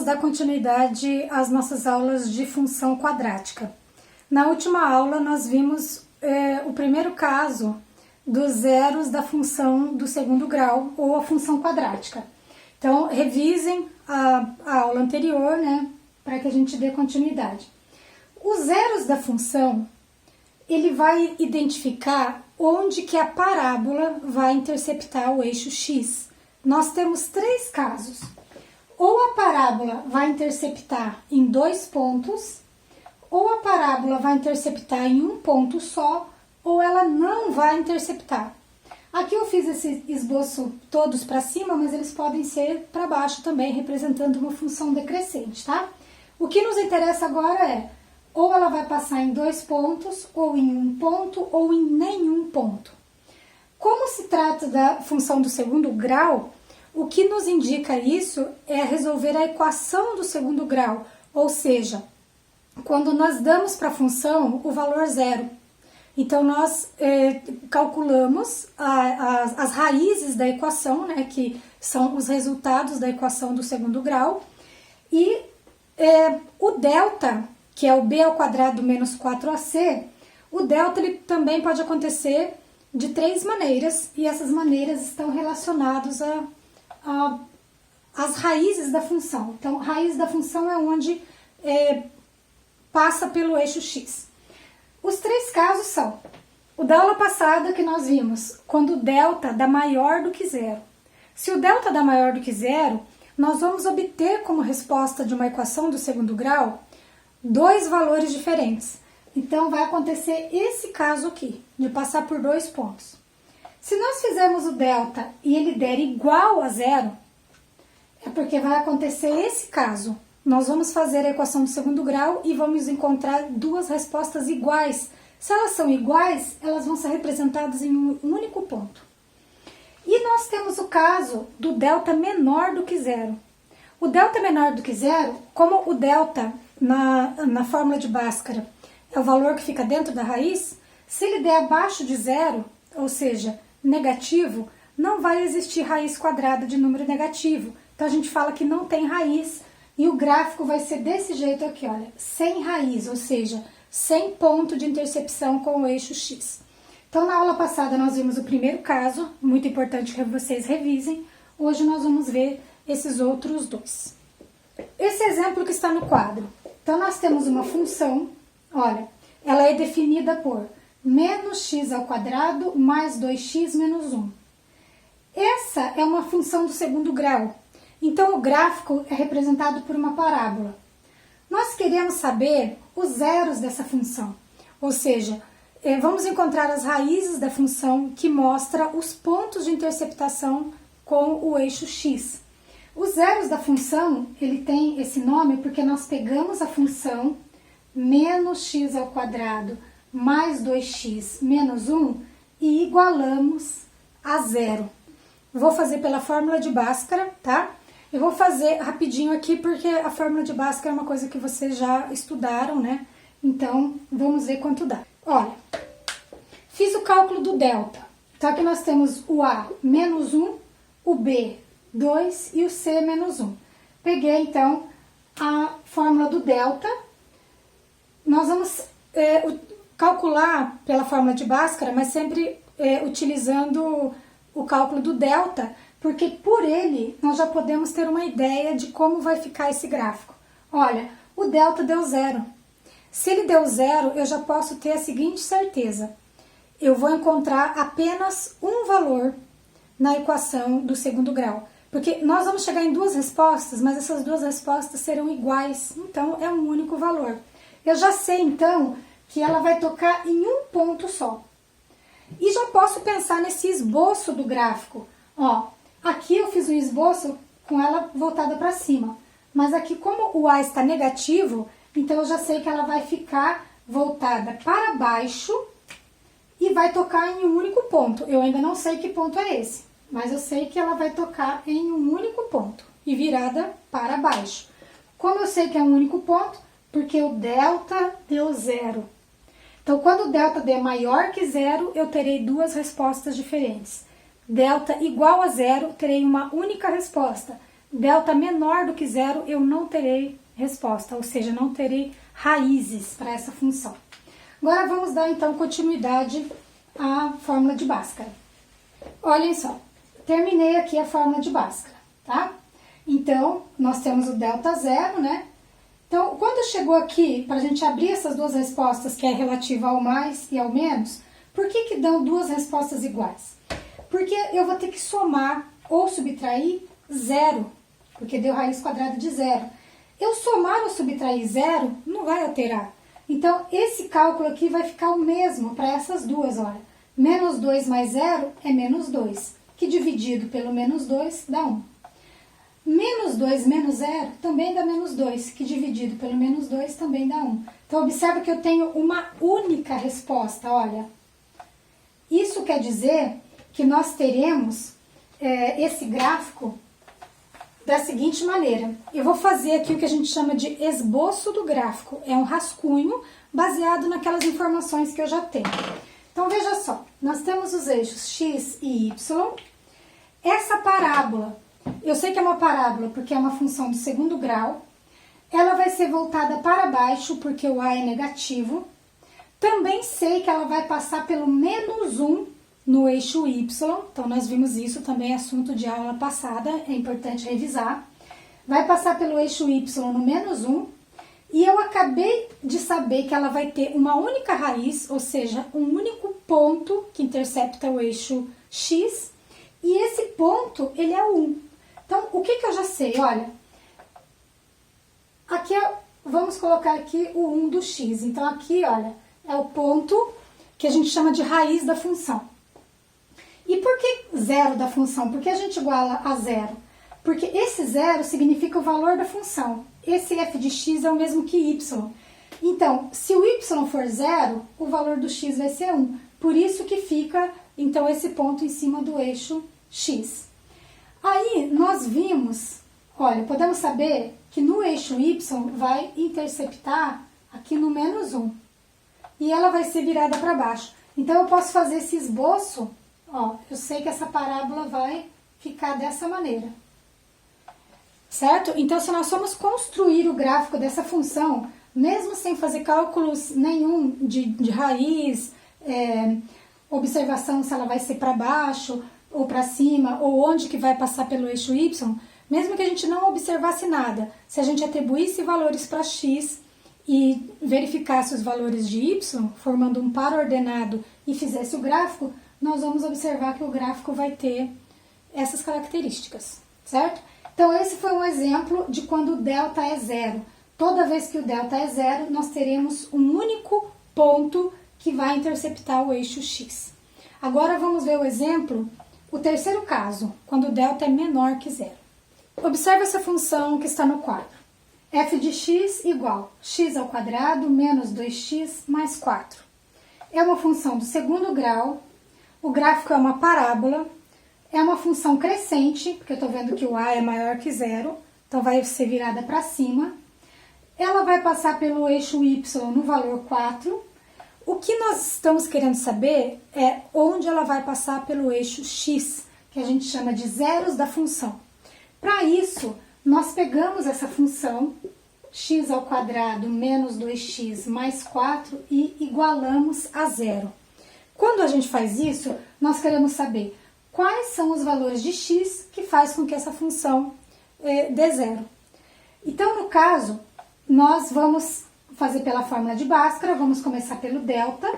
dar continuidade às nossas aulas de função quadrática. Na última aula nós vimos o primeiro caso dos zeros da função do segundo grau ou a função quadrática. Então revisem a aula anterior, né, para que a gente dê continuidade. Os zeros da função, ele vai identificar onde que a parábola vai interceptar o eixo x. Nós temos três casos. Ou a parábola vai interceptar em 2 pontos, ou a parábola vai interceptar em um ponto só, ou ela não vai interceptar. Aqui eu fiz esse esboço todos para cima, mas eles podem ser para baixo também, representando uma função decrescente, tá? O que nos interessa agora é, ou ela vai passar em 2 pontos, ou em um ponto, ou em nenhum ponto. Como se trata da função do segundo grau, o que nos indica isso é resolver a equação do segundo grau, ou seja, quando nós damos para a função o valor zero. Então, nós calculamos as raízes da equação, né, que são os resultados da equação do segundo grau, e o delta, que é o b ao quadrado menos 4ac, o delta ele também pode acontecer de 3 maneiras, e essas maneiras estão relacionadas às raízes da função. Então, raiz da função é onde passa pelo eixo x. Os 3 casos são o da aula passada que nós vimos, quando o delta dá maior do que zero. Se o delta dá maior do que zero, nós vamos obter como resposta de uma equação do segundo grau 2 valores diferentes. Então, vai acontecer esse caso aqui, de passar por 2 pontos. Se nós fizermos o delta e ele der igual a zero, é porque vai acontecer esse caso. Nós vamos fazer a equação do segundo grau e vamos encontrar 2 respostas iguais. Se elas são iguais, elas vão ser representadas em um único ponto. E nós temos o caso do delta menor do que zero. O delta menor do que zero, como o delta na fórmula de Bhaskara é o valor que fica dentro da raiz, se ele der abaixo de zero, ou seja, negativo, não vai existir raiz quadrada de número negativo. Então a gente fala que não tem raiz e o gráfico vai ser desse jeito aqui, olha, sem raiz, ou seja, sem ponto de intercepção com o eixo x. Então na aula passada nós vimos o primeiro caso, muito importante que vocês revisem. Hoje nós vamos ver esses outros 2. Esse exemplo que está no quadro. Então nós temos uma função, olha, ela é definida por menos x ao quadrado mais 2x menos 1. Essa é uma função do segundo grau. Então o gráfico é representado por uma parábola. Nós queremos saber os zeros dessa função, ou seja, vamos encontrar as raízes da função que mostra os pontos de interceptação com o eixo x. Os zeros da função, ele tem esse nome porque nós pegamos a função menos x ao quadrado mais 2x menos 1 e igualamos a zero. Vou fazer pela fórmula de Bhaskara, tá? Eu vou fazer rapidinho aqui porque a fórmula de Bhaskara é uma coisa que vocês já estudaram, né? Então, vamos ver quanto dá. Olha, fiz o cálculo do delta. Então, aqui nós temos o A menos 1, o B 2 e o C menos 1. Peguei, então, a fórmula do delta. Nós vamos calcular pela fórmula de Bhaskara, mas sempre utilizando o cálculo do delta, porque por ele nós já podemos ter uma ideia de como vai ficar esse gráfico. Olha, o delta deu zero. Se ele deu zero, eu já posso ter a seguinte certeza. Eu vou encontrar apenas um valor na equação do segundo grau. Porque nós vamos chegar em 2 respostas, mas essas 2 respostas serão iguais. Então, é um único valor. Eu já sei, então, que ela vai tocar em um ponto só. E já posso pensar nesse esboço do gráfico. Ó, aqui eu fiz um esboço com ela voltada para cima. Mas aqui, como o A está negativo, então eu já sei que ela vai ficar voltada para baixo e vai tocar em um único ponto. Eu ainda não sei que ponto é esse, mas eu sei que ela vai tocar em um único ponto e virada para baixo. Como eu sei que é um único ponto? Porque o delta deu zero. Então, quando o delta der maior que zero, eu terei 2 respostas diferentes. Delta igual a zero, terei uma única resposta. delta menor do que zero, eu não terei resposta, ou seja, não terei raízes para essa função. Agora vamos dar então continuidade à fórmula de Bhaskara. Olhem só, terminei aqui a fórmula de Bhaskara, tá? Então, nós temos o delta zero, né? Então, quando chegou aqui, para a gente abrir essas duas respostas, que é relativa ao mais e ao menos, por que dão duas respostas iguais? Porque eu vou ter que somar ou subtrair zero, porque deu raiz quadrada de zero. Eu somar ou subtrair zero não vai alterar. Então, esse cálculo aqui vai ficar o mesmo para essas duas, olha. Menos 2 mais zero é menos 2, que dividido pelo menos 2 dá 1. Menos 2 menos zero também dá menos 2, que dividido pelo menos 2 também dá 1. Então, observa que eu tenho uma única resposta, olha. Isso quer dizer que nós teremos esse gráfico da seguinte maneira. Eu vou fazer aqui o que a gente chama de esboço do gráfico. É um rascunho baseado naquelas informações que eu já tenho. Então, veja só. Nós temos os eixos x e y. Essa parábola, eu sei que é uma parábola porque é uma função do segundo grau. Ela vai ser voltada para baixo porque o a é negativo. Também sei que ela vai passar pelo menos 1 no eixo y. Então, nós vimos isso também, assunto de aula passada, é importante revisar. Vai passar pelo eixo y no menos 1. E eu acabei de saber que ela vai ter uma única raiz, ou seja, um único ponto que intercepta o eixo x. E esse ponto, ele é 1. Então, o que eu já sei? Olha, aqui vamos colocar aqui o 1 do x. Então, aqui, olha, é o ponto que a gente chama de raiz da função. E por que zero da função? Por que a gente iguala a zero? Porque esse zero significa o valor da função. Esse f de x é o mesmo que y. Então, se o y for zero, o valor do x vai ser 1. Por isso que fica, então, esse ponto em cima do eixo x. Aí, nós vimos, olha, podemos saber que no eixo y vai interceptar aqui no menos 1. E ela vai ser virada para baixo. Então, eu posso fazer esse esboço, ó, eu sei que essa parábola vai ficar dessa maneira. Certo? Então, se nós formos construir o gráfico dessa função, mesmo sem fazer cálculos nenhum de raiz, observação se ela vai ser para baixo ou para cima, ou onde que vai passar pelo eixo y, mesmo que a gente não observasse nada, se a gente atribuísse valores para x e verificasse os valores de y, formando um par ordenado e fizesse o gráfico, nós vamos observar que o gráfico vai ter essas características, certo? Então, esse foi um exemplo de quando o delta é zero. Toda vez que o delta é zero, nós teremos um único ponto que vai interceptar o eixo x. Agora, vamos ver o exemplo, o terceiro caso, quando o delta é menor que zero. Observe essa função que está no quadro. F de x igual x ao quadrado menos 2x mais 4. É uma função do segundo grau, o gráfico é uma parábola, é uma função crescente, porque eu estou vendo que o a é maior que zero, então vai ser virada para cima. Ela vai passar pelo eixo y no valor 4. O que nós estamos querendo saber é onde ela vai passar pelo eixo x, que a gente chama de zeros da função. Para isso, nós pegamos essa função, x ao quadrado menos 2x mais 4, e igualamos a zero. Quando a gente faz isso, nós queremos saber quais são os valores de x que faz com que essa função dê zero. Então, no caso, nós vamos fazer pela fórmula de Bhaskara, vamos começar pelo delta,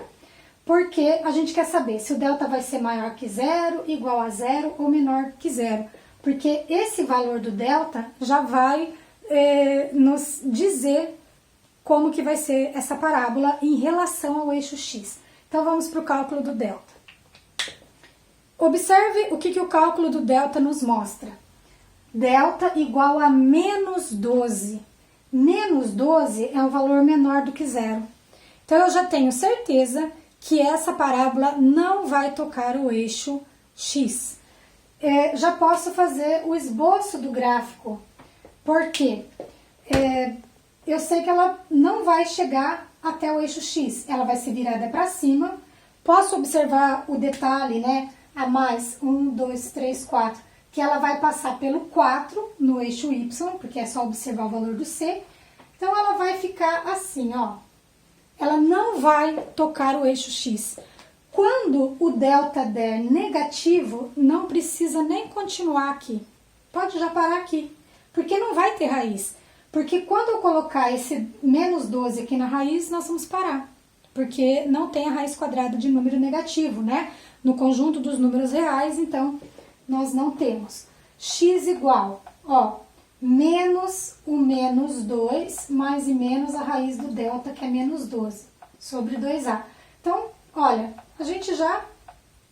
porque a gente quer saber se o delta vai ser maior que zero, igual a zero ou menor que zero. Porque esse valor do delta já vai nos dizer como que vai ser essa parábola em relação ao eixo x. Então, vamos para o cálculo do delta. Observe o que o cálculo do delta nos mostra. Delta igual a menos 12. Menos 12 é um valor menor do que zero. Então, eu já tenho certeza que essa parábola não vai tocar o eixo x. Já posso fazer o esboço do gráfico, porque eu sei que ela não vai chegar até o eixo x, ela vai ser virada para cima. Posso observar o detalhe, né? A mais 1, 2, 3, 4, que ela vai passar pelo 4 no eixo Y, porque é só observar o valor do C. Então, ela vai ficar assim, ó. Ela não vai tocar o eixo X. Quando o delta der negativo, não precisa nem continuar aqui. Pode já parar aqui, porque não vai ter raiz. Porque quando eu colocar esse menos 12 aqui na raiz, nós vamos parar. Porque não tem a raiz quadrada de número negativo, né? No conjunto dos números reais, então, nós não temos. X igual, ó, menos o menos 2, mais e menos a raiz do delta, que é menos 12, sobre 2A. Então, olha, a gente já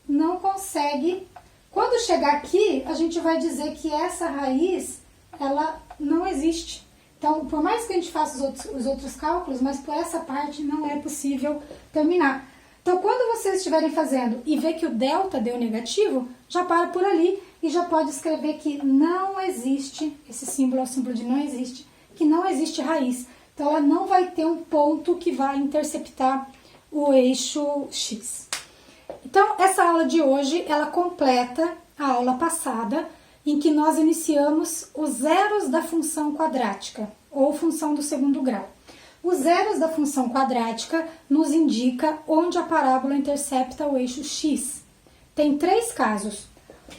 não consegue... Quando chegar aqui, a gente vai dizer que essa raiz, ela não existe. Então, por mais que a gente faça os outros cálculos, mas por essa parte não é possível terminar. Então, quando vocês estiverem fazendo e ver que o delta deu negativo, já para por ali e já pode escrever que não existe, esse símbolo é o símbolo de não existe, que não existe raiz. Então, ela não vai ter um ponto que vai interceptar o eixo X. Então, essa aula de hoje, ela completa a aula passada, em que nós iniciamos os zeros da função quadrática, ou função do segundo grau. Os zeros da função quadrática nos indica onde a parábola intercepta o eixo X. Tem 3 casos.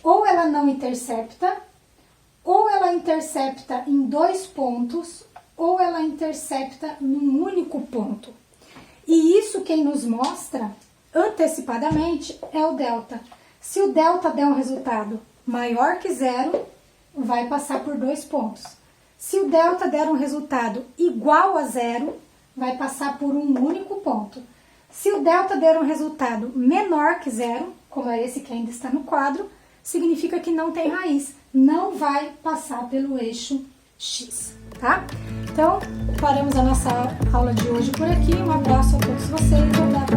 Ou ela não intercepta, ou ela intercepta em 2 pontos, ou ela intercepta num único ponto. E isso quem nos mostra antecipadamente é o delta. Se o delta der um resultado maior que 0, vai passar por 2 pontos. Se o delta der um resultado igual a 0, vai passar por um único ponto. Se o delta der um resultado menor que 0, como é esse que ainda está no quadro, significa que não tem raiz, não vai passar pelo eixo X, tá? Então, paramos a nossa aula de hoje por aqui. Um abraço a todos vocês.